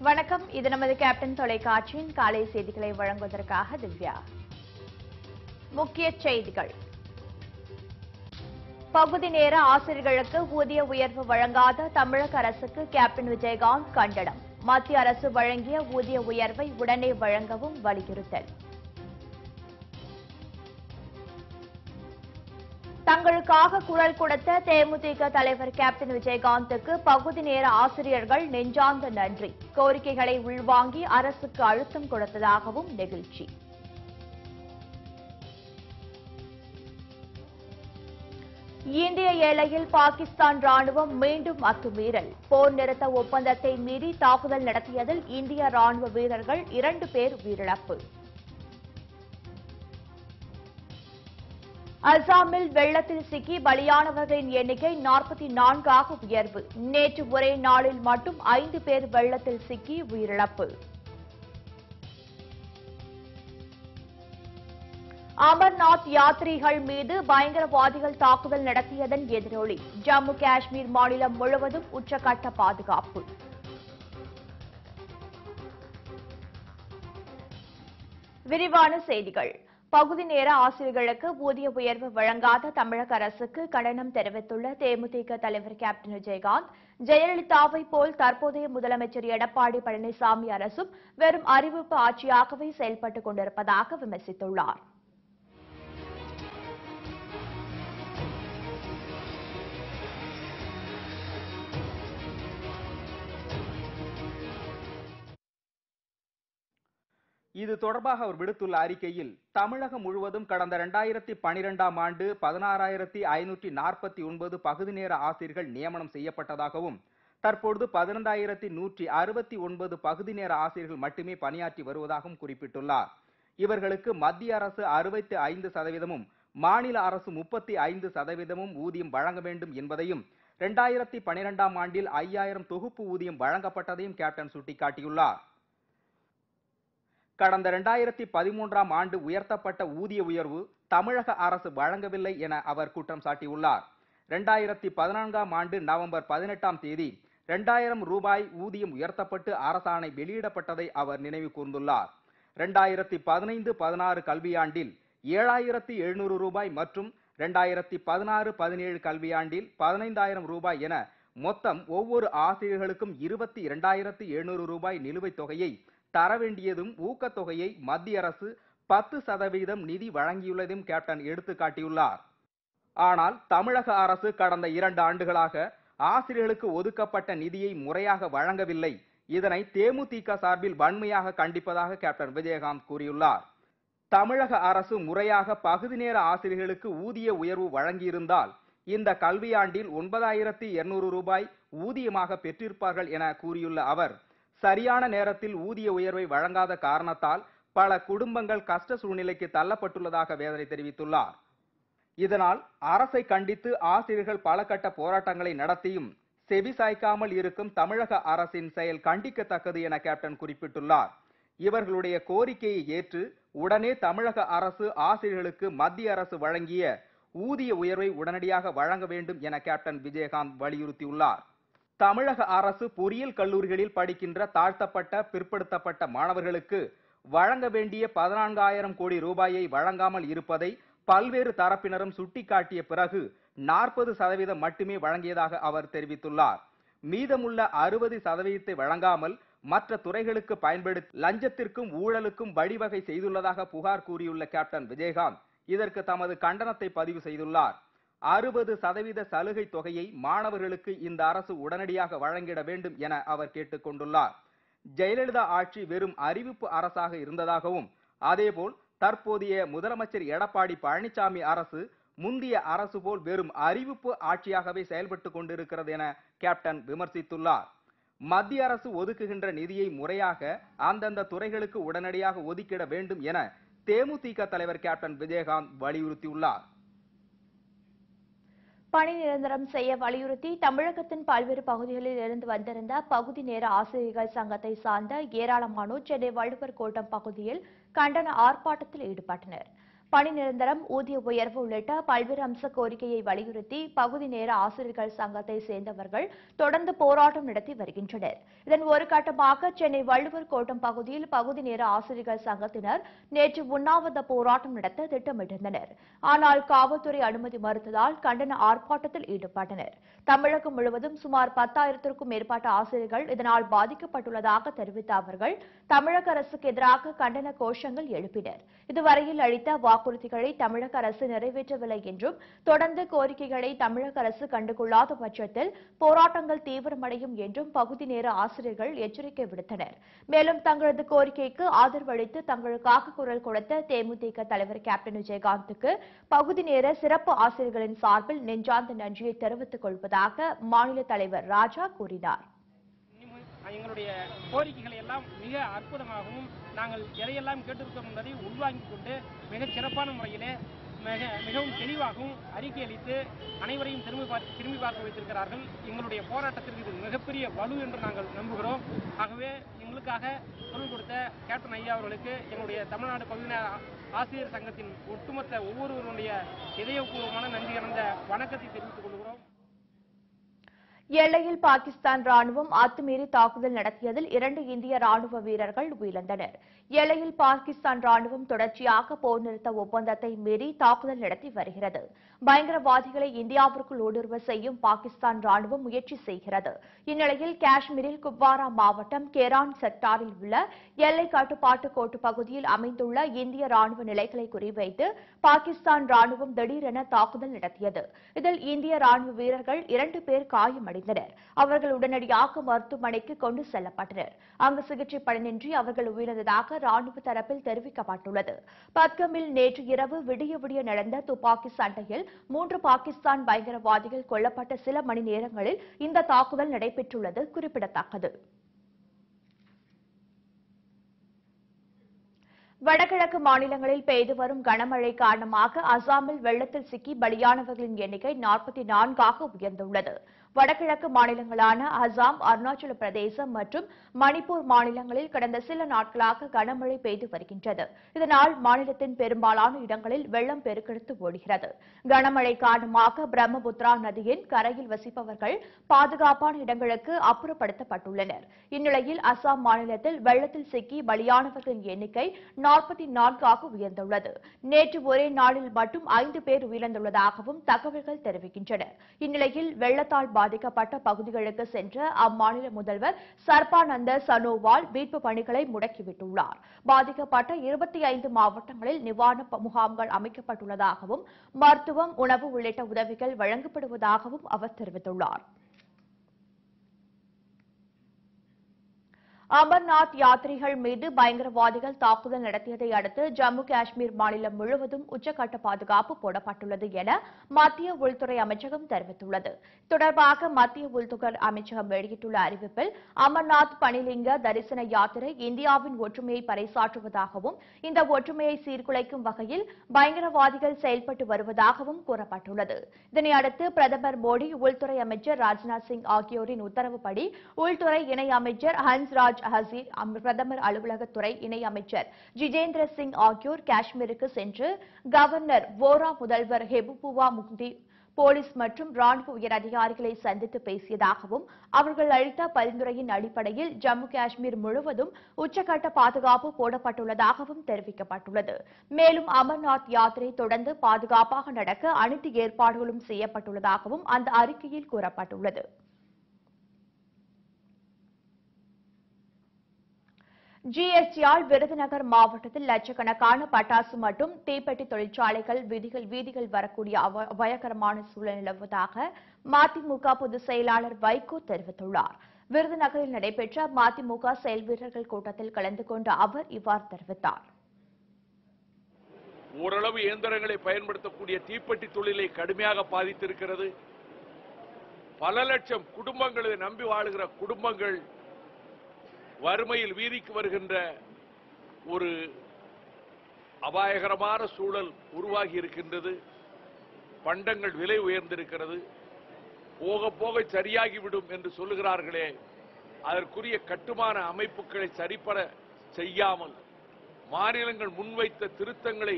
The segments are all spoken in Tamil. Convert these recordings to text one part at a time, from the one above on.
வணக்கம். இது நமது கேப்டன் தொலைக்காட்சியின் காலை செய்திகளை வழங்குவதற்காக திவ்யா. முக்கிய செய்திகள். பகுதி நேர ஆசிரியர்களுக்கு ஊதிய உயர்வு வழங்காத தமிழக அரசுக்கு கேப்டன் விஜயகாந்த் கண்டனம். மத்திய அரசு வழங்கிய ஊதிய உயர்வை உடனே வழங்கவும் வலியுறுத்தல். தங்களுக்காக குரல் கொடுத்த தேமுதிக தலைவர் கேப்டன் விஜயகாந்துக்கு பகுதி நேர ஆசிரியர்கள் நெஞ்சார்ந்த நன்றி. கோரிக்கைகளை உள்வாங்கி அரசுக்கு அழுத்தம் கொடுத்ததாகவும் நெகிழ்ச்சி. இந்திய எல்லையில் பாகிஸ்தான் ராணுவம் மீண்டும் அத்துமீறல். போர் நிறுத்த ஒப்பந்தத்தை மீறி தாக்குதல் நடத்தியதில் இந்திய ராணுவ வீரர்கள் 2 பேர் உயிரிழப்பு. அசாமில் வெள்ளத்தில் சிக்கி பலியானவர்களின் எண்ணிக்கை 44ஆக உயர்வு. நேற்று ஒரே நாளில் மட்டும் 5 பேர் வெள்ளத்தில் சிக்கி உயிரிழப்பு. அமர்நாத் யாத்ரீகள் மீது பயங்கரவாதிகள் தாக்குதல் நடத்தியதன் எதிரொலி. ஜம்மு காஷ்மீர் மாநிலம் முழுவதும் உச்சக்கட்ட பாதுகாப்பு. விரிவான செய்திகள். பகுதி நேர ஆசிரியர்களுக்கு ஊதிய உயர்வு வழங்காத தமிழக அரசுக்கு கண்டனம் தெரிவித்துள்ள தேமுதிக தலைவர் கேப்டன் விஜயகாந்த், ஜெயலலிதாவை போல் தற்போதைய முதலமைச்சர் எடப்பாடி பழனிசாமி அரசும் வெறும் அறிவிப்பு ஆட்சியாகவே செயல்பட்டுக் கொண்டிருப்பதாக விமர்சித்துள்ளார். இது தொடர்பாக அவர் விடுத்துள்ள அறிக்கையில், தமிழகம் முழுவதும் கடந்த 2012ஆம் ஆண்டு 16,549 பகுதி நேர ஆசிரியர்கள் நியமனம் செய்யப்பட்டதாகவும், தற்பொழுது 15,169 பகுதி நேர ஆசிரியர்கள் மட்டுமே பணியாற்றி வருவதாகவும் குறிப்பிட்டுள்ளார். இவர்களுக்கு மத்திய அரசு 65%, மாநில அரசு 35% ஊதியம் வழங்க வேண்டும் என்பதையும், 2012ஆம் ஆண்டில் 5000 தொகுப்பு ஊதியம் வழங்கப்பட்டதையும் கேப்டன் சுட்டிக்காட்டியுள்ளார். கடந்த 2013ஆம் ஆண்டு உயர்த்தப்பட்ட ஊதிய உயர்வு தமிழக அரசு வழங்கவில்லை என அவர் குற்றம் சாட்டியுள்ளார். 2014ஆம் ஆண்டு நவம்பர் 18ஆம் தேதி 2000 ரூபாய் ஊதியம் உயர்த்தப்பட்டு அரசாணை வெளியிடப்பட்டதை அவர் நினைவு கூர்ந்துள்ளார். 2015-16 கல்வியாண்டில் 7700 ரூபாய் மற்றும் 2016-17 கல்வியாண்டில் 15000 ரூபாய் என மொத்தம் ஒவ்வொரு ஆசிரியர்களுக்கும் 22,700 ரூபாய் நிலுவைத் தொகையை தர வேண்டியதும் ஊக்கத்தொகையை மத்திய அரசு 10% நிதி வழங்கியுள்ளதையும் கேப்டன் எடுத்துக்காட்டியுள்ளார். ஆனால் தமிழக அரசு கடந்த 2 ஆண்டுகளாக ஆசிரியர்களுக்கு ஒதுக்கப்பட்ட நிதியை முறையாக வழங்கவில்லை. இதனை தேமுதிக சார்பில் வன்மையாக கண்டிப்பதாக கேப்டன் விஜயகாந்த் கூறியுள்ளார். தமிழக அரசு முறையாக பகுதி நேர ஆசிரியர்களுக்கு ஊதிய உயர்வு வழங்கியிருந்தால் இந்த கல்வியாண்டில் 9,200 ரூபாய் ஊதியமாக பெற்றிருப்பார்கள் என கூறியுள்ள அவர், சரியான நேரத்தில் ஊதிய உயர்வை வழங்காத காரணத்தால் பல குடும்பங்கள் கஷ்ட சூழ்நிலைக்கு தள்ளப்பட்டுள்ளதாக வேதனை தெரிவித்துள்ளார். இதனால் அரசை கண்டித்து ஆசிரியர்கள் பல கட்ட போராட்டங்களை நடத்தியும் செவிசாய்க்காமல் இருக்கும் தமிழக அரசின் செயல் கண்டிக்கத்தக்கது என கேப்டன் குறிப்பிட்டுள்ளார். இவர்களுடைய கோரிக்கையை ஏற்று உடனே தமிழக அரசு ஆசிரியர்களுக்கு மத்திய அரசு வழங்கிய ஊதிய உயர்வை உடனடியாக வழங்க வேண்டும் என கேப்டன் விஜயகாந்த் வலியுறுத்தியுள்ளார். தமிழக அரசு பொறியியல் கல்லூரிகளில் படிக்கின்ற தாழ்த்தப்பட்ட பிற்படுத்தப்பட்ட மாணவர்களுக்கு வழங்க வேண்டிய 14,000 கோடி ரூபாயை வழங்காமல் இருப்பதை பல்வேறு தரப்பினரும் சுட்டிக்காட்டிய பிறகு 40% மட்டுமே வழங்கியதாக அவர் தெரிவித்துள்ளார். மீதமுள்ள 60% வழங்காமல் மற்ற துறைகளுக்கு பயன்படுத்தி லஞ்சத்திற்கும் ஊழலுக்கும் வழிவகை செய்துள்ளதாக புகார் கூறியுள்ள கேப்டன் விஜயகாந்த் இதற்கு தமது கண்டனத்தை பதிவு செய்துள்ளார். 60% சலுகை தொகையை மாணவர்களுக்கு இந்த அரசு உடனடியாக வழங்கிட வேண்டும் என அவர் கேட்டுக் கொண்டுள்ளார். ஜெயலலிதா ஆட்சி வெறும் அறிவிப்பு அரசாக இருந்ததாகவும், அதேபோல் தற்போதைய முதலமைச்சர் எடப்பாடி பழனிசாமி அரசு முந்தைய அரசு போல் வெறும் அறிவிப்பு ஆட்சியாகவே செயல்பட்டு கொண்டிருக்கிறது என கேப்டன் விமர்சித்துள்ளார். மத்திய அரசு ஒதுக்குகின்ற நிதியை முறையாக அந்தந்த துறைகளுக்கு உடனடியாக ஒதுக்கிட வேண்டும் என தேமுதிக தலைவர் கேப்டன் விஜயகாந்த் வலியுறுத்தியுள்ளார். பணி நிரந்தரம் செய்ய வலியுறுத்தி தமிழகத்தின் பல்வேறு பகுதிகளில் இருந்து வந்திருந்த பகுதி நேர ஆசிரியர்கள் சங்கத்தை சார்ந்த ஏராளமானோர் சென்னை வள்ளுவர் கோட்டம் பகுதியில் கண்டன ஆர்ப்பாட்டத்தில் ஈடுபட்டனர். பணி நிரந்தரம், ஊதிய உயர்வு உள்ளிட்ட பல்வேறு அம்ச கோரிக்கையை வலியுறுத்தி பகுதி நேர ஆசிரியர்கள் சங்கத்தை சேர்ந்தவர்கள் தொடர்ந்து போராட்டம் நடத்தி வருகின்றனர். இதன் ஒரு கட்டமாக சென்னை வள்ளுவர் கோட்டம் பகுதியில் பகுதி நேர ஆசிரியர்கள் சங்கத்தினர் நேற்று உண்ணாவிரத போராட்டம் நடத்த திட்டமிட்டிருந்தனர். ஆனால் காவல்துறை அனுமதி மறுத்ததால் கண்டன ஆர்ப்பாட்டத்தில் ஈடுபட்டனர். தமிழகம் முழுவதும் சுமார் 10,000க்கும் மேற்பட்ட ஆசிரியர்கள் இதனால் பாதிக்கப்பட்டுள்ளதாக தெரிவித்த அவர்கள் தமிழக அரசுக்கு எதிராக கண்டன கோஷங்கள் எழுப்பினர். இதுவரையில் அளித்த வாக்குறுதிகளை தமிழக அரசு நிறைவேற்றவில்லை என்றும் தொடர்ந்து கோரிக்கைகளை தமிழக அரசு கண்டுகொள்ளாத பட்சத்தில் போராட்டங்கள் தீவிரமடையும் என்றும் பகுதி நேர ஆசிரியர்கள் எச்சரிக்கை விடுத்தனர். மேலும் தங்களது கோரிக்கைக்கு ஆதரவு அளித்து தங்களுக்காக குரல் கொடுத்த தேமுதிக தலைவர் கேப்டன் விஜயகாந்துக்கு பகுதி நேர சிறப்பு ஆசிரியர்களின் சார்பில் நெஞ்சார்ந்த நன்றியை தெரிவித்துக் கொள்வதாக மாநில தலைவர் ராஜா கூறினார். எங்களுடைய கோரிக்கைகளை எல்லாம் மிக அற்புதமாகவும் நாங்கள் எதையெல்லாம் கேட்டிருக்கோம் என்பதை உள்வாங்கிக் கொண்டு மிகச் சிறப்பான முறையிலே மிகவும் தெளிவாகவும் அறிக்கை அளித்து அனைவரையும் திரும்பி பார்க்க வைத்திருக்கிறார்கள். எங்களுடைய போராட்டத்திற்கு இது மிகப்பெரிய வலு என்று நாங்கள் நம்புகிறோம். ஆகவே எங்களுக்காக குரல் கொடுத்த கேப்டன் ஐயா அவர்களுக்கு எங்களுடைய தமிழ்நாடு பகுதி ஆசிரியர் சங்கத்தின் ஒட்டுமொத்த ஒவ்வொருவருடைய இதயபூர்வமான நன்றி கலந்த வணக்கத்தை தெரிவித்துக் கொள்கிறோம். எல்லையில் பாகிஸ்தான் ராணுவம் அத்துமீறி தாக்குதல் நடத்தியதில் 2 இந்திய ராணுவ வீரர்கள் உயிரிழந்தனர். எல்லையில் பாகிஸ்தான் ராணுவம் தொடர்ச்சியாக போர் நிறுத்த ஒப்பந்தத்தை மீறி தாக்குதல் நடத்தி வருகிறது. பயங்கரவாதிகளை இந்தியாவிற்குள் ஊடுருவ செய்யும் பாகிஸ்தான் ராணுவம் முயற்சி செய்கிறது. இந்நிலையில் காஷ்மீரில் குப்வாரா மாவட்டம் கேரான் செக்டாரில் உள்ள எல்லை கட்டுப்பாட்டு கோட்டு பகுதியில் அமைந்துள்ள இந்திய ராணுவ நிலைகளை குறிவைத்து பாகிஸ்தான் ராணுவம் திடீரென தாக்குதல் நடத்தியது. இதில் இந்திய ராணுவ வீரர்கள் 2 பேர் காயமடைந்தனர். அவர்கள் உடனடியாக மருத்துவமனைக்கு கொண்டு செல்லப்பட்டனர். அங்கு சிகிச்சை பலனின்றி அவர்கள் உயிரிழந்ததாக ராணுவ தரப்பில் தெரிவிக்கப்பட்டுள்ளது. பத்கமில் நேற்று இரவு விடிய நடந்த துப்பாக்கி சண்டையில் 3 பாகிஸ்தான் பயங்கரவாதிகள் கொல்லப்பட்ட சில மணி நேரங்களில் இந்த தாக்குதல் நடைபெற்றுள்ளது குறிப்பிடத்தக்கது. வடகிழக்கு மாநிலங்களில் பெய்து வரும் கனமழை காரணமாக அசாமில் வெள்ளத்தில் சிக்கி பலியானவர்களின் எண்ணிக்கை 44ஆக உயர்ந்துள்ளது. வடகிழக்கு மாநிலங்களான அசாம், அருணாச்சல பிரதேசம் மற்றும் மணிப்பூர் மாநிலங்களில் கடந்த சில நாட்களாக கனமழை பெய்து வருகின்றது. இதனால் மாநிலத்தின் பெரும்பாலான இடங்களில் வெள்ளம் பெருக்கெடுத்து ஓடுகிறது. கனமழை காரணமாக பிரம்மபுத்திரா நதியின் கரையில் வசிப்பவர்கள் பாதுகாப்பான இடங்களுக்கு அப்புறப்படுத்தப்பட்டுள்ளனர். இந்நிலையில் அசாம் மாநிலத்தில் வெள்ளத்தில் சிக்கி பலியானவர்களின் எண்ணிக்கை 44ஆக உயர்ந்துள்ளது. நேற்று ஒரே நாளில் மட்டும் 5 பேர் உயிரிழந்துள்ளதாகவும் தகவல்கள் தெரிவிக்கின்றன. இந்நிலையில் வெள்ளத்தால் பாதிக்கப்பட்ட பகுதிகளுக்கு சென்ற அம்மாநில முதல்வர் சர்பானந்த சனோவால் மீட்பு பணிகளை முடக்கிவிட்டுள்ளார். பாதிக்கப்பட்ட 25 மாவட்டங்களில் நிவாரண முகாம்கள் அமைக்கப்பட்டுள்ளதாகவும் மருத்துவம், உணவு உள்ளிட்ட உதவிகள் வழங்கப்படுவதாகவும் அவர் தெரிவித்துள்ளார். அமர்நாத் யாத்ரிகள் மீது பயங்கரவாதிகள் தாக்குதல் நடத்தியதை அடுத்து ஜம்மு காஷ்மீர் மாநிலம் முழுவதும் உச்சக்கட்ட பாதுகாப்பு போடப்பட்டுள்ளது என மத்திய உள்துறை அமைச்சகம் தெரிவித்துள்ளது. தொடர்பாக மத்திய உள்துறை அமைச்சகம் வெளியிட்டுள்ள அறிவிப்பில் அமர்நாத் பனிலிங்க தரிசன யாத்திரை இந்தியாவின் ஒற்றுமையை பறைசாற்றுவதாகவும் இந்த ஒற்றுமையை சீர்குலைக்கும் வகையில் பயங்கரவாதிகள் செயல்பட்டு வருவதாகவும் கூறப்பட்டுள்ளது. இதனையடுத்து பிரதமர் மோடி, உள்துறை அமைச்சர் ராஜ்நாத் சிங் ஆகியோரின் உத்தரவுப்படி உள்துறை இணை அமைச்சர் ஹன்ஸ்ராஜ் ஹசீர், பிரதமர் அலுவலகத்துறை இணை அமைச்சர் ஜிதேந்திர சிங் ஆகியோர் காஷ்மீருக்கு சென்று கவர்னர் வோரா, முதல்வர் ஹெபுபுவா முக்தி, போலீஸ் மற்றும் ராணுவ உயர் அதிகாரிகளை சந்தித்து பேசியதாகவும் அவர்கள் அளித்த பரிந்துரையின் அடிப்படையில் ஜம்மு காஷ்மீர் முழுவதும் உச்சக்கட்ட பாதுகாப்பு போடப்பட்டுள்ளதாகவும் தெரிவிக்கப்பட்டுள்ளது. மேலும் அமர்நாத் யாத்திரை தொடர்ந்து பாதுகாப்பாக நடக்க அனைத்து ஏற்பாடுகளும் செய்யப்பட்டுள்ளதாகவும் அந்த அறிக்கையில் கூறப்பட்டுள்ளது. ஜிஎஸ்டியால் விருதுநகர் மாவட்டத்தில் லட்சக்கணக்கான பட்டாசு மற்றும் தீப்பெட்டி தொழிற்சாலைகள் வீதிகள் வரக்கூடிய அபாயகரமான சூழல் நிலவுவதாக மதிமுக பொதுச் செயலாளர் வைகோ தெரிவித்துள்ளார். விருதுநகரில் நடைபெற்ற மதிமுக செயல் வீரர்கள் கூட்டத்தில் கலந்து கொண்ட அவர் இவ்வாறு தெரிவித்தார். ஓரளவு இயந்திரங்களை பயன்படுத்தக்கூடிய தீப்பெட்டி தொழிலை கடுமையாக பாதித்திருக்கிறது. பல லட்சம் குடும்பங்களை நம்பி வாழுகிற குடும்பங்கள் வறுமையில் வீதிக்கு வருகின்ற ஒரு அபாயகரமான சூழல் உருவாகி இருக்கின்றது. பண்டங்கள் விலை உயர்ந்திருக்கிறது. போக போக சரியாகிவிடும் என்று சொல்லுகிறார்களே, அதற்குரிய கட்டுமான அமைப்புகளை சரிபட செய்யாமல் மாநிலங்கள் முன்வைத்த திருத்தங்களை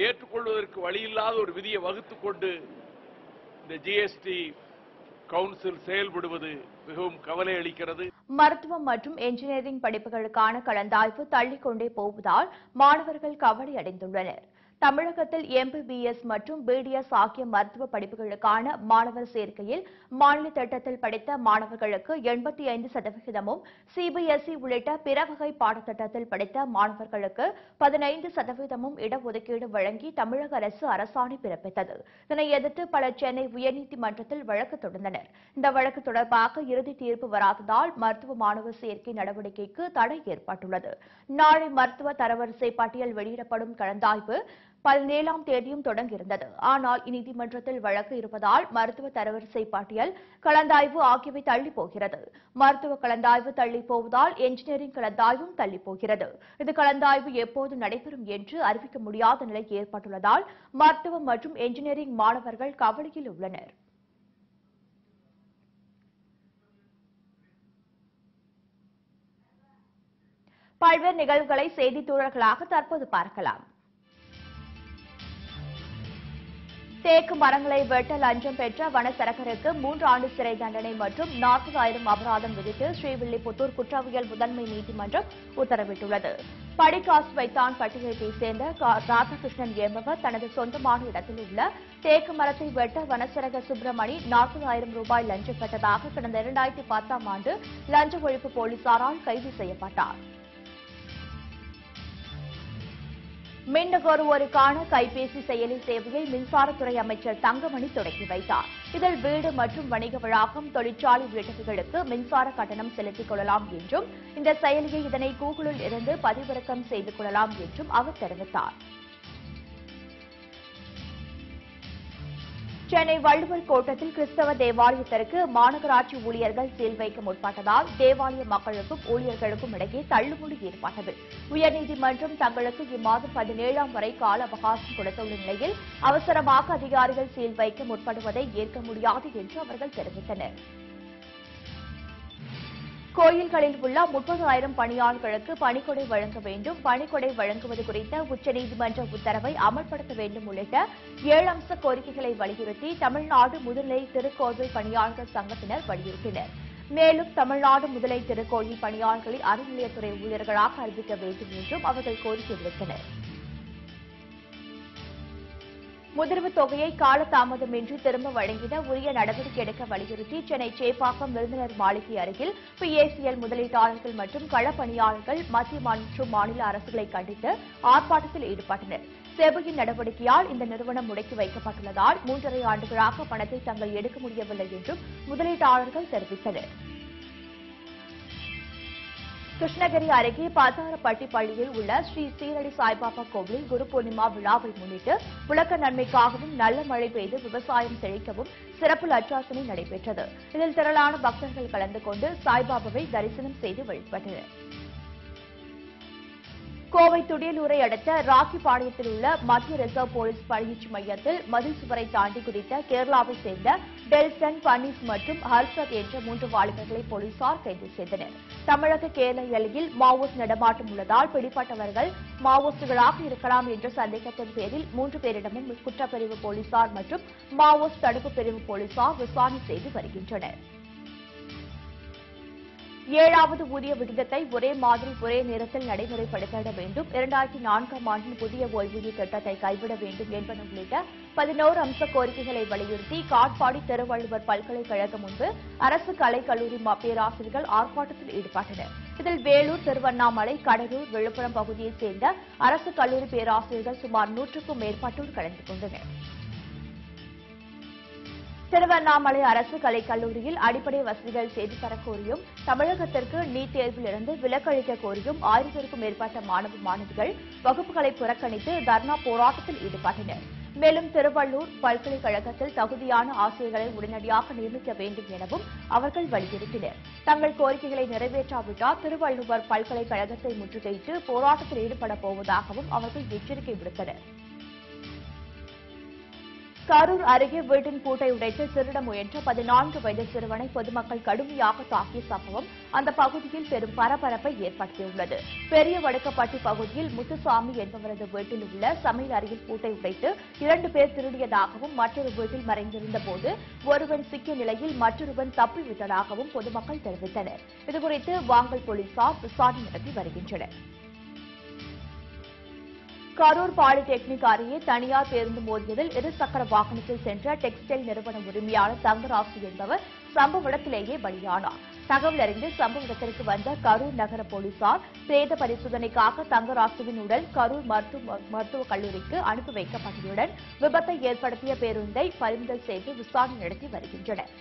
ஏற்றுக்கொள்வதற்கு வழியில்லாத ஒரு விதியை வகுத்துக் கொண்டு இந்த ஜிஎஸ்டி கவுன்சில் செயல்படுவது மிகவும் கவலை அளிக்கிறது. மருத்துவம் மற்றும் என்ஜினியரிங் படிப்புகளுக்கான கலந்தாய்வு தள்ளிக்கொண்டே போவதால் மாணவர்கள் கவலை அடைந்துள்ளனர். தமிழகத்தில் எம்பிபிஎஸ் மற்றும் பிடிஎஸ் ஆகிய மருத்துவ படிப்புகளுக்கான மாணவர் சேர்க்கையில் மாநில திட்டத்தில் படித்த மாணவர்களுக்கு 85%, சிபிஎஸ்இ உள்ளிட்ட பிற வகை பாடத்திட்டத்தில் படித்த மாணவர்களுக்கு 15% இடஒதுக்கீடு வழங்கி தமிழக அரசு அரசாணை பிறப்பித்தது. இதனை எதிர்த்து பலர் சென்னை உயர்நீதிமன்றத்தில் வழக்கு தொடர்ந்தனர். இந்த வழக்கு தொடர்பாக இறுதி தீர்ப்பு வராததால் மருத்துவ மாணவர் சேர்க்கை நடவடிக்கைக்கு தடை ஏற்பட்டுள்ளது. நாளை மருத்துவ தரவரிசை பட்டியல் வெளியிடப்படும். கலந்தாய்வு 17ஆம் தேதியும் தொடங்கியிருந்தது. ஆனால் நீதிமன்றத்தில் வழக்கு இருப்பதால் மருத்துவ தரவரிசை பட்டியல், கலந்தாய்வு ஆகியவை தள்ளி போகிறது. மருத்துவ கலந்தாய்வு தள்ளி போவதால் என்ஜினியரிங் கலந்தாய்வும் தள்ளி போகிறது. இது கலந்தாய்வு எப்போது நடைபெறும் என்று அறிவிக்க முடியாத நிலை ஏற்பட்டுள்ளதால் மருத்துவம் மற்றும் என்ஜினியரிங் மாணவர்கள் கவலையில் உள்ளனர். பல்வேறு நிகழ்வுகளை செய்தித் தூரர்களாக தற்போது பார்க்கலாம். தேக்கு மரங்களை வெட்ட லஞ்சம் பெற்ற வனச்சரகருக்கு 3 ஆண்டு சிறை தண்டனை மற்றும் 40,000 அபராதம் விதித்து ஸ்ரீவில்லிபுத்தூர் குற்றவியல் முதன்மை நீதிமன்றம் உத்தரவிட்டுள்ளது. படிக்காசு வைத்தான் பட்டியலைச் சேர்ந்த ராதாகிருஷ்ணன் என்பவர் தனது சொந்தமான இடத்தில் உள்ள தேக்கு மரத்தை வெட்ட வனச்சரக சுப்பிரமணி 40,000 ரூபாய் லஞ்சம் பெற்றதாக கடந்த 2010ஆம் ஆண்டு லஞ்ச ஒழிப்பு போலீசாரால் கைது செய்யப்பட்டார். மின் நுகர்வோருக்கான கைபேசி செயலி சேவையை மின்சாரத்துறை அமைச்சர் தங்கமணி தொடங்கி வைத்தார். இதில் வீடு மற்றும் வணிக வளாகம், தொழிற்சாலை உள்ளிட்டவைகளுக்கு மின்சார கட்டணம் செலுத்திக் கொள்ளலாம் என்றும், இந்த செயலியை இதனை கூகுளில் இருந்து பதிவிறக்கம் செய்து கொள்ளலாம் என்றும் அவர் தெரிவித்தார். சென்னை வள்ளுவர் கோட்டத்தில் கிறிஸ்தவ தேவாலயத்திற்கு மாநகராட்சி ஊழியர்கள் சீல் வைக்க முற்பட்டதால் தேவாலய மக்களுக்கும் ஊழியர்களுக்கும் இடையே தள்ளுமுடி ஏற்பட்டது. உயர்நீதிமன்றம் தங்களுக்கு இம்மாதம் 17ஆம் வரை கால அவகாசம் கொடுத்துள்ள நிலையில் அவசரமாக அதிகாரிகள் சீல் வைக்க முற்படுவதை ஏற்க முடியாது என்று அவர்கள் தெரிவித்தனர். கோயில்களில் உள்ள 30,000 பணியாளர்களுக்கு பணிக்கொடை வழங்க வேண்டும், பணிக்கொடை வழங்குவது குறித்த உச்சநீதிமன்ற உத்தரவை அமல்படுத்த வேண்டும் உள்ளிட்ட 7 அம்ச கோரிக்கைகளை வலியுறுத்தி தமிழ்நாடு முதுநிலை திருக்கோவில் பணியாளர்கள் சங்கத்தினர் வலியுறுத்தினர். மேலும் தமிழ்நாடு முதுநிலை திருக்கோயில் பணியாளர்களை அறநிலையத்துறை ஊழியர்களாக அறிவிக்க வேண்டும் என்றும் அவர்கள் கோரிக்கை விடுத்தனர். முதிர்வுத் தொகையை காலதாமதமின்றி திரும்ப வழங்கிட உரிய நடவடிக்கை எடுக்க வலியுறுத்தி சென்னை சேப்பாக்கம் விருந்தினர் மாளிகை அருகில் PACL முதலீட்டாளர்கள் மற்றும் களப்பணியாளர்கள் மத்திய மற்றும் மாநில அரசுகளை கண்டித்து ஆர்ப்பாட்டத்தில் ஈடுபட்டனர். செபியின் நடவடிக்கையால் இந்த நிறுவனம் முடக்கி வைக்கப்பட்டுள்ளதால் 3.5 ஆண்டுகளாக பணத்தை தாங்கள் எடுக்க முடியவில்லை என்றும் முதலீட்டாளர்கள் தெரிவித்தனர். கிருஷ்ணகிரி அருகே பாத்தாரப்பட்டி பள்ளியில் உள்ள ஸ்ரீ சீரடி சாய்பாபா கோவிலில் குரு பூர்ணிமா விழாவை முன்னிட்டு உலக நன்மைக்காகவும் நல்ல மழை பெய்து விவசாயம் செழிக்கவும் சிறப்பு லட்சாசனை நடைபெற்றது. இதில் திரளான பக்தர்கள் கலந்து கொண்டு சாய்பாபாவை தரிசனம் செய்து வழிபட்டனர். கோவை துடியலூரை அடுத்த ராக்கிபாளையத்தில் உள்ள மத்திய ரிசர்வ் போலீஸ் பயிற்சி மையத்தில் மதில் சுவரை தாண்டி குதித்த கேரளாவை சேர்ந்த டெல்சன், பன்னீஸ் மற்றும் ஹர்ஷத் என்ற 3 வாலிபர்களை போலீசார் கைது செய்தனர். தமிழக கேரள எல்லையில் மாவோயிஸ்ட் நடமாட்டம் உள்ளதால் பிடிப்பட்டவர்கள் மாவோயிஸ்டுகளாக இருக்கலாம் என்ற சந்தேகத்தின் பேரில் 3 பேரிடமும் குற்றப்பிரிவு போலீசார் மற்றும் மாவோயிஸ்ட் தடுப்பு பிரிவு போலீசார் விசாரணை செய்து வருகின்றனர். 7வது ஊதிய விகிதத்தை ஒரே மாதிரி ஒரே நேரத்தில் நடைமுறைப்படுத்திட வேண்டும், 2004ஆம் ஆண்டின் புதிய ஓய்வூதிய திட்டத்தை கைவிட வேண்டும் என்பன உள்ளிட்ட 11 அம்ச கோரிக்கைகளை வலியுறுத்தி காட்பாடி திருவள்ளுவர் பல்கலைக்கழகம் முன்பு அரசு கலைக் கல்லூரி பேராசிரியர்கள் ஆர்ப்பாட்டத்தில் ஈடுபட்டனர். இதில் வேலூர், திருவண்ணாமலை, கடலூர், விழுப்புரம் பகுதியைச் சேர்ந்த அரசு கல்லூரி பேராசிரியர்கள் சுமார் 100க்கும் மேற்பட்டோர் கலந்து கொண்டனர். திருவண்ணாமலை அரசு கலைக் கல்லூரியில் அடிப்படை வசதிகள் செய்து தரக் கோரியும், தமிழகத்திற்கு நீட் தேர்வில் இருந்து விலக்களிக்க கோரியும் 1000க்கும் மேற்பட்ட மாணவ மாணவிகள் வகுப்புகளை புறக்கணித்து தர்ணா போராட்டத்தில் ஈடுபட்டனர். மேலும் திருவள்ளூர் பல்கலைக்கழகத்தில் தகுதியான ஆசிரியர்களை உடனடியாக நியமிக்க வேண்டும் எனவும் அவர்கள் வலியுறுத்தினர். தங்கள் கோரிக்கைகளை நிறைவேற்றாவிட்டால் திருவள்ளுவர் பல்கலைக்கழகத்தை முற்றுகையிட்டு போராட்டத்தில் ஈடுபடப் போவதாகவும் அவர்கள் எச்சரிக்கை விடுத்தனர். கரூர் அருகே வீட்டின் பூட்டை உடைத்து திருட முயன்ற 14 வயது சிறுவனை பொதுமக்கள் கடுமையாக தாக்கிய சம்பவம் அந்த பகுதியில் பெரும் பரபரப்பை ஏற்படுத்தியுள்ளது. பெரிய வடுக்கப்பட்டி பகுதியில் முத்துசாமி என்பவரது வீட்டில் உள்ள சமையல் அறையில் பூட்டை உடைத்து 2 பேர் திருடியதாகவும் மற்றொரு வீட்டில் மறைந்திருந்த போது ஒருவன் சிக்கிய நிலையில் மற்றொருவன் தப்பிவிட்டதாகவும் பொதுமக்கள் தெரிவித்தனர். இதுகுறித்து வாங்கல் போலீசார் விசாரணை நடத்தி வருகின்றனர். கரூர் பாலிடெக்னிக் அருகே தனியார் பேருந்து மோதியதில் இருசக்கர வாகனத்தில் சென்ற டெக்ஸ்டைல் நிறுவன உரிமையாளர் தங்கராசு என்பவர் சம்பவ இடத்திலேயே பலியானார். தகவல் அறிந்து சம்பவ இடத்திற்கு வந்த கரூர் நகர போலீசார் பிரேத பரிசோதனைக்காக தங்கராசுவின் உடல் கரூர் மருத்துவக் கல்லூரிக்கு அனுப்பி வைக்கப்பட்டதுடன் விபத்தை ஏற்படுத்திய பேருந்தை பறிமுதல் செய்து விசாரணை நடத்தி வருகின்றனர்.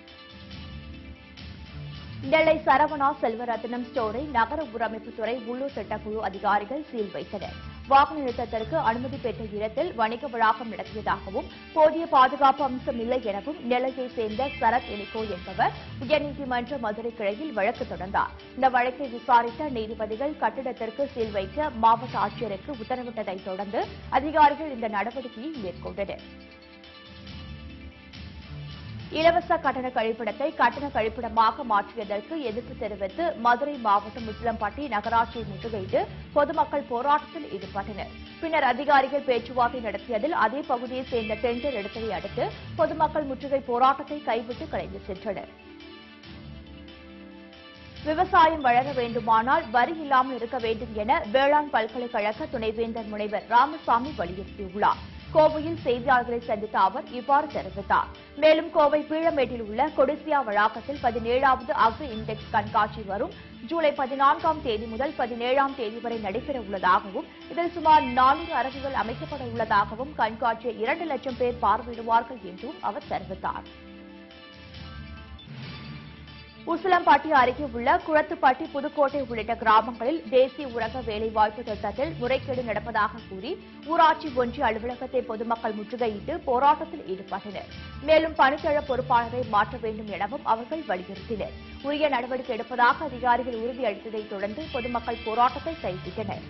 நெல்லை சரவணா செல்வரத்னம் ஸ்டோரை நகர ஊரமைப்புத்துறை உள்ளூர் திட்டக்குழு அதிகாரிகள் சீல் வைத்தனர். வாகன நிறுத்தத்திற்கு அனுமதி பெற்ற இடத்தில் வணிக வளாகம் நடத்தியதாகவும் போதிய பாதுகாப்பு அம்சம் இல்லை எனவும் நெல்லையைச் சேர்ந்த சரத் எலிகோ என்பவர் உயர்நீதிமன்ற மதுரை கிளையில் வழக்கு தொடர்ந்தார். இந்த வழக்கை விசாரித்த நீதிபதிகள் கட்டிடத்திற்கு சீல் வைக்க மாவட்ட ஆட்சியருக்கு உத்தரவிட்டதைத் தொடர்ந்து அதிகாரிகள் இந்த நடவடிக்கையை மேற்கொண்டனர். இலவச கட்டண கழிப்பிடத்தை கட்டண கழிப்பிடமாக மாற்றியதற்கு எதிர்ப்பு தெரிவித்து மதுரை மாவட்டம் உசிலம்பட்டி நகராட்சியை முற்றுகையிட்டு பொதுமக்கள் போராட்டத்தில் ஈடுபட்டனர். பின்னர் அதிகாரிகள் பேச்சுவார்த்தை நடத்தியதில் அதே பகுதியைச் சேர்ந்த டெண்டர் எடுத்ததை அடுத்து பொதுமக்கள் முற்றுகை போராட்டத்தை கைவிட்டு கலைந்து சென்றனர். விவசாயம் வளர வேண்டுமானால் வரி இல்லாமல் இருக்க வேண்டும் என வேளாண் பல்கலைக்கழக துணைவேந்தர் முனைவர் ராமசாமி வலியுறுத்தியுள்ளார். கோவையில் செய்தியாளர்களை சந்தித்த அவர் இவ்வாறு தெரிவித்தார். மேலும் கோவை பீளமேட்டில் உள்ள கொடிசியா வளாகத்தில் 17வது அக்ரி இண்டெக்ஸ் கண்காட்சி வரும் ஜூலை 14ஆம் தேதி முதல் 17ஆம் தேதி வரை நடைபெற உள்ளதாகவும் இதில் சுமார் 400 அரங்குகள் அமைக்கப்பட உள்ளதாகவும் கண்காட்சியை 2 லட்சம் பேர் பார்வையிடுவார்கள் என்றும் அவர் தெரிவித்தார். உசிலம்பட்டி அருகே உள்ள குளத்துப்பட்டி புதுக்கோட்டை உள்ளிட்ட கிராமங்களில் தேசிய ஊரக வேலைவாய்ப்பு திட்டத்தில் முறைகேடு நடப்பதாக கூறி ஊராட்சி ஒன்றிய அலுவலகத்தை பொதுமக்கள் முற்றுகையிட்டு போராட்டத்தில் ஈடுபட்டனர். மேலும் பணித்தள பொறுப்பாளரை மாற்ற வேண்டும் எனவும் அவர்கள் வலியுறுத்தினர். உரிய நடவடிக்கை எடுப்பதாக அதிகாரிகள் உறுதியளித்ததைத் தொடர்ந்து பொதுமக்கள் போராட்டத்தை கைவிட்டனர்.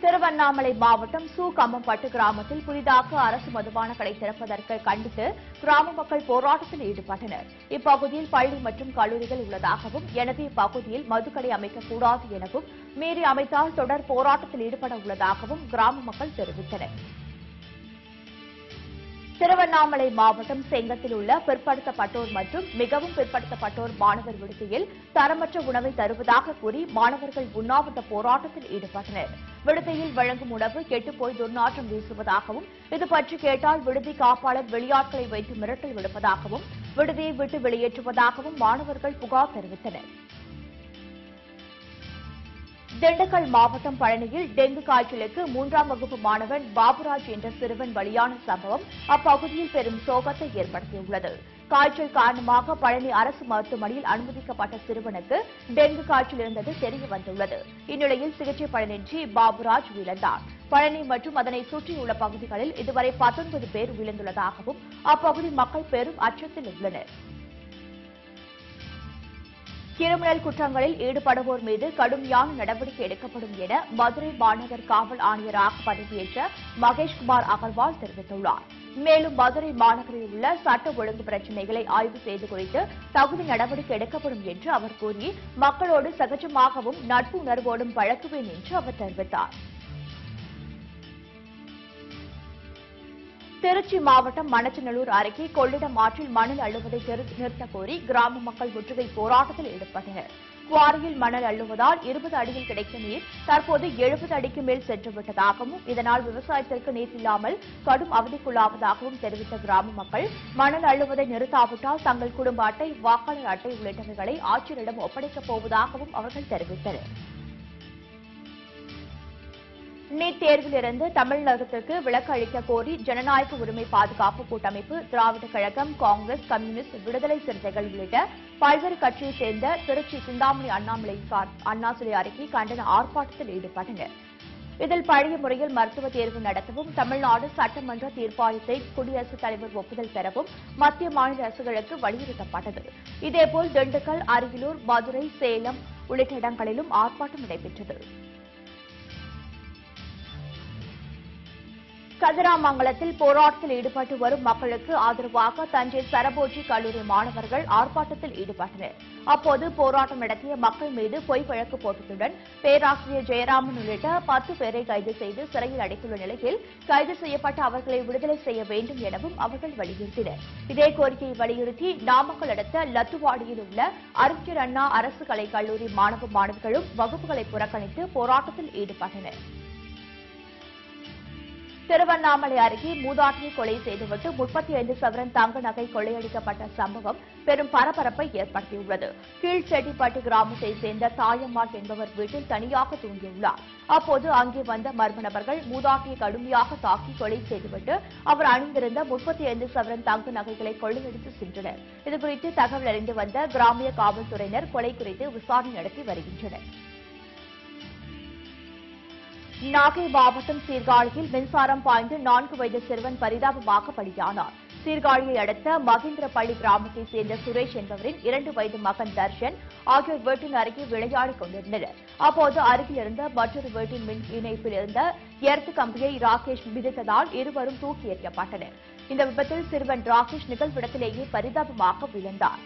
திருவண்ணாமலை மாவட்டம் கம்மம்பட்டு கிராமத்தில் புதிதாக அரசு மதுபான கடை திறப்பதற்கு கண்டித்து கிராம மக்கள் போராட்டத்தில் ஈடுபட்டனர். இப்பகுதியில் பள்ளி மற்றும் கல்லூரிகள் உள்ளதாகவும் எனவே இப்பகுதியில் மதுக்கடை அமைக்கக்கூடாது எனவும் மீறி அமைத்தால் தொடர் போராட்டத்தில் ஈடுபட உள்ளதாகவும் கிராம மக்கள் தெரிவித்தனர். திருவண்ணாமலை மாவட்டம் செங்கத்தில் உள்ள பிற்படுத்தப்பட்டோர் மற்றும் மிகவும் பிற்படுத்தப்பட்டோர் மாணவர் விடுதியில் தரமற்ற உணவை தருவதாக கூறி மாணவர்கள் உண்ணாவிரத போராட்டத்தில் ஈடுபட்டனர். விடுதியில் வழங்கும் உணவு கெட்டுப்போய் துர்நாற்றம் வீசுவதாகவும் இது பற்றி கேட்டால் விடுதி காப்பாளர் வெளியாட்களை வைத்து மிரட்டல் விடுப்பதாகவும் விடுதியை விட்டு வெளியேற்றுவதாகவும் மாணவர்கள் புகார் தெரிவித்தனர். திண்டுக்கல் மாவட்டம் பழனியில் டெங்கு காய்ச்சலுக்கு 3ஆம் வகுப்பு மாணவன் பாபுராஜ் என்ற சிறுவன் பலியான சம்பவம் அப்பகுதியில் பெரும் சோகத்தை ஏற்படுத்தியுள்ளது. காய்ச்சல் காரணமாக பழனி அரசு மருத்துவமனையில் அனுமதிக்கப்பட்ட சிறுவனுக்கு டெங்கு காய்ச்சல் இருந்தது தெரியவந்துள்ளது. இந்நிலையில் சிகிச்சை பலனின்றி பாபுராஜ் உயிரிழந்தார். பழனி மற்றும் அதனை சுற்றியுள்ள பகுதிகளில் இதுவரை 19 பேர் உயிரிழந்துள்ளதாகவும் அப்பகுதி மக்கள் பெரும் அச்சத்தில் உள்ளனர். கிரிமினல் குற்றங்களில் ஈடுபடுவோர் மீது கடுமையான நடவடிக்கை எடுக்கப்படும் என மதுரை மாநகர் காவல் ஆணையராக பதவியேற்ற மகேஷ்குமார் அகர்வால் தெரிவித்துள்ளார். மேலும் மதுரை மாநகரில் உள்ள சட்ட ஒழுங்கு பிரச்சினைகளை ஆய்வு செய்து குறித்து தகுதி நடவடிக்கை எடுக்கப்படும் என்று அவர் கூறி மக்களோடு சகஜமாகவும் நட்பு உணர்வோடும் பழகுவேன் என்று அவர் தெரிவித்தார். திருச்சி மாவட்டம் மணச்சநல்லூர் அருகே கொள்ளிடம் ஆற்றில் மணல் அள்ளுவதை நிறுத்தக் கோரி கிராம மக்கள் முற்றுகை போராட்டத்தில் ஈடுபட்டனர். குவாரியில் மணல் அள்ளுவதால் 20 அடியில் கிடைக்கும் நீர் தற்போது 70 அடிக்கு மேல் சென்றுவிட்டதாகவும் இதனால் விவசாயத்திற்கு நீர் இல்லாமல் கடும் அவதிக்குள்ளாவதாகவும் தெரிவித்த கிராம மக்கள் மணல் அள்ளுவதை நிறுத்தாவிட்டால் தங்கள் குடும்ப அட்டை, வாக்காளர் அட்டை உள்ளிட்டவைகளை ஆட்சியரிடம் ஒப்படைக்கப் போவதாகவும் அவர்கள் தெரிவித்தனர். நீட் தேர்விலிருந்து தமிழகத்திற்கு விலக்கு அளிக்க கோரி ஜனநாயக உரிமை பாதுகாப்பு கூட்டமைப்பு, திராவிடர் கழகம், காங்கிரஸ், கம்யூனிஸ்ட், விடுதலை சிறுத்தைகள் உள்ளிட்ட பல்வேறு கட்சியைச் சேர்ந்த திருச்சி சிந்தாமணி அண்ணா சிலை அருகே கண்டன ஆர்ப்பாட்டத்தில் ஈடுபட்டனர். இதில் பழைய முறையில் மருத்துவ தேர்வு நடத்தவும், தமிழ்நாடு சட்டமன்ற தீர்ப்பாயத்தை குடியரசுத் தலைவர் ஒப்புதல் பெறவும் மத்திய மாநில அரசுகளுக்கு வலியுறுத்தப்பட்டது. இதேபோல் திண்டுக்கல், அரியலூர், மதுரை, சேலம் உள்ளிட்ட இடங்களிலும் ஆர்ப்பாட்டம் நடைபெற்றது. கதிராமங்கலத்தில் போராட்டத்தில் ஈடுபட்டு வரும் மக்களுக்கு ஆதரவாக தஞ்சை சரபோஜி கல்லூரி மாணவர்கள் ஆர்ப்பாட்டத்தில் ஈடுபட்டனர். அப்போது போராட்டம் நடத்திய மக்கள் மீது பொய் வழக்கு போட்டதுடன் பேராசிரியர் ஜெயராமன் உள்ளிட்ட 10 பேரை கைது செய்து சிறையில் அடைத்துள்ள நிலையில் கைது செய்யப்பட்ட அவர்களை விடுதலை செய்ய வேண்டும் எனவும் அவர்கள் வலியுறுத்தினர். இதே கோரிக்கையை வலியுறுத்தி நாமக்கல் அடுத்த லத்துவாடியில் உள்ள அறிஞர் அண்ணா அரசு கலைக் கல்லூரி மாணவ மாணவிகளும் வகுப்புகளை புறக்கணித்து போராட்டத்தில் ஈடுபட்டனர். திருவண்ணாமலை அருகே மூதாட்டியை கொலை செய்துவிட்டு 35 சவரன் தங்க நகை கொள்ளையடிக்கப்பட்ட சம்பவம் பெரும் பரபரப்பை ஏற்படுத்தியுள்ளது. கீழ்செட்டிப்பட்டு கிராமத்தைச் சேர்ந்த தாயம்மாள் என்பவர் வீட்டில் தனியாக தூங்கியுள்ளார். அப்போது அங்கே வந்த மர்ம நபர்கள் மூதாட்டியை கடுமையாக தாக்கி கொலை செய்துவிட்டு அவர் அணிந்திருந்த 35 சவரன் தங்க நகைகளை கொள்ளையடித்து சென்றனர். இதுகுறித்து தகவல் அறிந்து வந்த கிராமிய காவல்துறையினர் கொலை குறித்து விசாரணை நடத்தி வருகின்றனர். நாகை மாவட்டம் சீர்காழியில் மின்சாரம் பாய்ந்து 4 வயது சிறுவன் பரிதாபமாக பலியானார். சீர்காழியை அடுத்த மகேந்திரப்பள்ளி கிராமத்தைச் சேர்ந்த சுரேஷ் என்பவரின் 2 வயது மகன் தர்ஷன் ஆகியோர் வீட்டின் அருகே விளையாடிக் கொண்டிருந்தனர். அப்போது அருகில் இருந்த மற்றொரு வீட்டின் மின் இணைப்பில் இருந்த எர்த் கம்பியை ராகேஷ் மிதித்ததால் இருவரும் தூக்கி எறியப்பட்டனர். இந்த விபத்தில் சிறுவன் ராகேஷ் நிகழ்விடத்திலேயே பரிதாபமாக விழுந்தார்.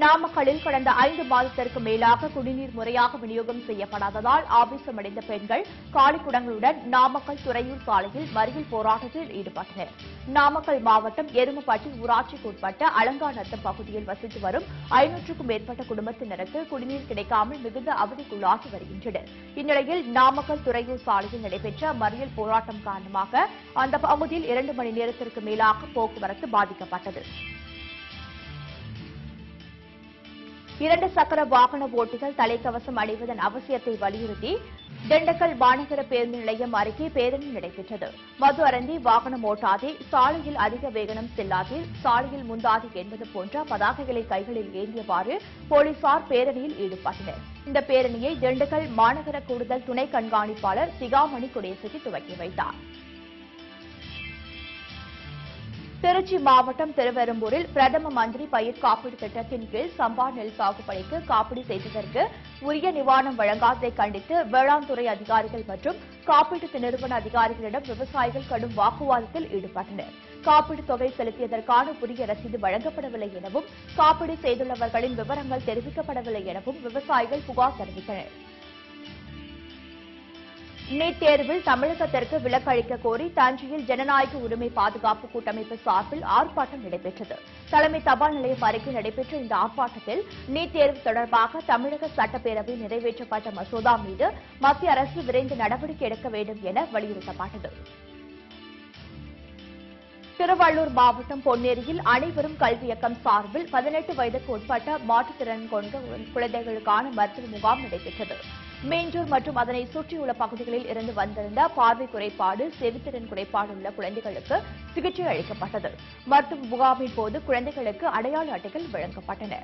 நாமக்கல்லில் கடந்த 5 மாதத்திற்கு மேலாக குடிநீர் முறையாக விநியோகம் செய்யப்படாததால் ஆவேசமடைந்த பெண்கள் காலிக்குடங்களுடன் நாமக்கல் துறையூர் சாலையில் மறியல் போராட்டத்தில் ஈடுபட்டனர். நாமக்கல் மாவட்டம் எருமப்பட்டி ஊராட்சிக்கு உட்பட்ட அலங்காநத்தம் பகுதியில் வசித்து வரும் 500க்கும் மேற்பட்ட குடும்பத்தினருக்கு குடிநீர் கிடைக்காமல் மிகுந்த அவதிக்குள்ளாகி வருகின்றனர். இந்நிலையில் நாமக்கல் துறையூர் சாலையில் நடைபெற்ற மறியல் போராட்டம் காரணமாக அந்த பகுதியில் 2 மணி நேரத்திற்கு மேலாக போக்குவரத்து பாதிக்கப்பட்டது. 2 சக்கர வாகன ஓட்டிகள் தலைக்கவசம் அணிவதன் அவசியத்தை வலியுறுத்தி திண்டுக்கல் மாநகர பேருந்து நிலையம் அருகே பேரணி நடைபெற்றது. மது அருந்தி வாகனம் ஓட்டாதே, சாலையில் அதிக வேகனம் செல்லாதே, சாலையில் முந்தாதே என்பது போன்ற பதாகைகளை கைகளில் ஏந்தியவாறு போலீசார் பேரணியில் ஈடுபட்டனர். இந்த பேரணியை திண்டுக்கல் மாநகர கூடுதல் துணை கண்காணிப்பாளர் சிகாமணி கொடியசைத்து துவக்கி வைத்தார். திருச்சி மாவட்டம் திருவெரும்பூரில் பிரதம மந்திரி பயிர் காப்பீடு திட்டத்தின் கீழ் சம்பா நெல் சாகுபடிக்கு காப்பீடு செய்ததற்கு உரிய நிவாரணம் வழங்காததை கண்டித்து வேளாண் துறை அதிகாரிகள் மற்றும் காப்பீட்டு நிறுவன அதிகாரிகளிடம் விவசாயிகள் கடும் வாக்குவாதத்தில் ஈடுபட்டனர். காப்பீடு தொகை செலுத்தியதற்கான உரிய ரசீது வழங்கப்படவில்லை எனவும் காப்பீடு செய்துள்ளவர்களின் விவரங்கள் தெரிவிக்கப்படவில்லை எனவும் விவசாயிகள் புகார் தெரிவித்தனர். நீட் தேர்வில் தமிழகத்திற்கு விலக்கு அளிக்க கோரி தஞ்சையில் ஜனநாயக உரிமை பாதுகாப்பு கூட்டமைப்பு சார்பில் ஆர்ப்பாட்டம் நடைபெற்றது. தலைமை தபால் நிலையம் அருகே நடைபெற்ற இந்த ஆர்ப்பாட்டத்தில் நீட் தேர்வு தொடர்பாக தமிழக சட்டப்பேரவையில் நிறைவேற்றப்பட்ட மசோதா மீது மத்திய அரசு விரைந்து நடவடிக்கை எடுக்க வேண்டும் என வலியுறுத்தப்பட்டது. திருவள்ளூர் மாவட்டம் பொன்னேரியில் அனைவரும் கல்வி இயக்கம் சார்பில் 18 வயதுக்கு உட்பட்ட மாற்றுத்திறன் கொண்ட குழந்தைகளுக்கான மருத்துவ முகாம் நடைபெற்றது. மீஞ்சூர் மற்றும் அதனை சுற்றியுள்ள பகுதிகளில் இருந்து வந்திருந்த பார்வை குறைபாடு, செவித்திறன் குறைபாடு உள்ள குழந்தைகளுக்கு சிகிச்சை அளிக்கப்பட்டது. மருத்துவ முகாமின் போது குழந்தைகளுக்கு அடையாள அட்டைகள் வழங்கப்பட்டன.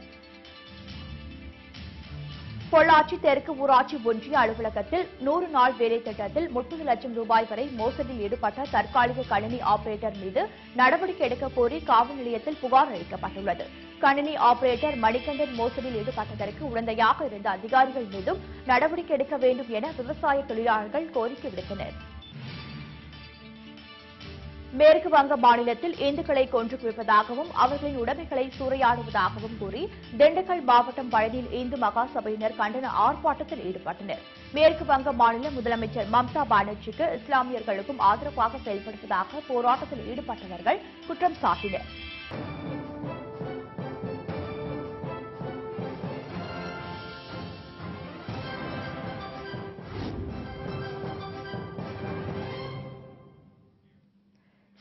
பொள்ளாச்சி தெற்கு ஊராட்சி ஒன்றிய அலுவலகத்தில் 100 நாள் வேலை திட்டத்தில் 30 லட்சம் ரூபாய் வரை மோசடியில் ஈடுபட்ட தற்காலிக கணினி ஆபரேட்டர் மீது நடவடிக்கை எடுக்க கோரி காவல் நிலையத்தில் புகார் அளிக்கப்பட்டுள்ளது. கணினி ஆபரேட்டர் மணிகண்டன் மோசடியில் ஈடுபட்டதற்கு உடந்தையாக இருந்த அதிகாரிகள் மீதும் நடவடிக்கை எடுக்க வேண்டும் என விவசாய தொழிலாளர்கள் கோரிக்கை விடுத்தனர். மேற்கு வங்க மாநிலத்தில் இந்துக்களை கொன்று குவிப்பதாகவும் அவர்களின் உடைமைகளை சூறையாடுவதாகவும் கூறி திண்டுக்கல் மாவட்டம் பழனியில் இந்து மகா சபையினர் கண்டன ஆர்ப்பாட்டத்தில் ஈடுபட்டனர். மேற்கு வங்க மாநில முதலமைச்சர் மம்தா பானர்ஜிக்கு இஸ்லாமியர்களுக்கும் ஆதரவாக செயல்படுவதாக போராட்டத்தில் ஈடுபட்டவர்கள் குற்றம் சாட்டினர்.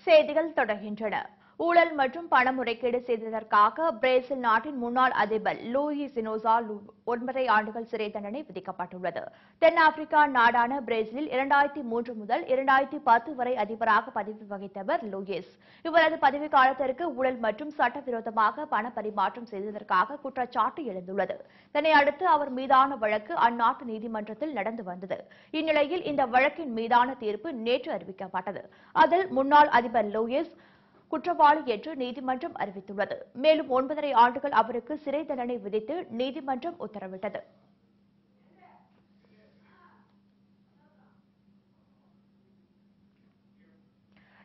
செய்திகள் தொடர்கின்றன. ஊழல் மற்றும் பண முறைகேடு செய்ததற்காக பிரேசில் நாட்டின் முன்னாள் அதிபர் லூயிஸ் இனோசா 9 ஆண்டுகள் சிறை தண்டனை விதிக்கப்பட்டுள்ளது. தென்னாப்பிரிக்கா நாடான பிரேசிலில் 2003 முதல் 2010 வரை அதிபராக பதவி வகித்தவர் லூயிஸ். இவரது பதவி காலத்திற்கு ஊழல் மற்றும் சட்டவிரோதமாக பண பரிமாற்றம் செய்ததற்காக குற்றச்சாட்டு எழுந்துள்ளது. இதனை அடுத்து அவர் மீதான வழக்கு அந்நாட்டு நீதிமன்றத்தில் நடந்து வந்தது. இந்நிலையில் இந்த வழக்கின் மீதான தீர்ப்பு நேற்று அறிவிக்கப்பட்டது. அதில் முன்னாள் அதிபர் லூயிஸ் குற்றவாளி என்று நீதிமன்றம் அறிவித்துள்ளது. மேலும் 9.5 ஆண்டுகள் அவருக்கு சிறை தண்டனை விதித்து நீதிமன்றம் உத்தரவிட்டது.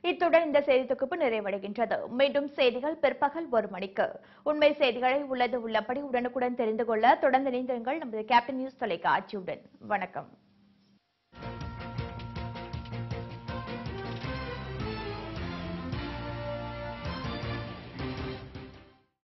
இத்துடன் இந்த செய்தி தொகுப்பு நிறைவடைகின்றது. மீண்டும் செய்திகள் பிற்பகல் 1 மணிக்கு. உண்மை செய்திகளை உள்ளது உள்ளபடி உடனுக்குடன் தெரிந்து கொள்ள தொடர்ந்து இணைந்திருங்கள் நமது கேப்டன் நியூஸ் தொலைக்காட்சியுடன். வணக்கம்.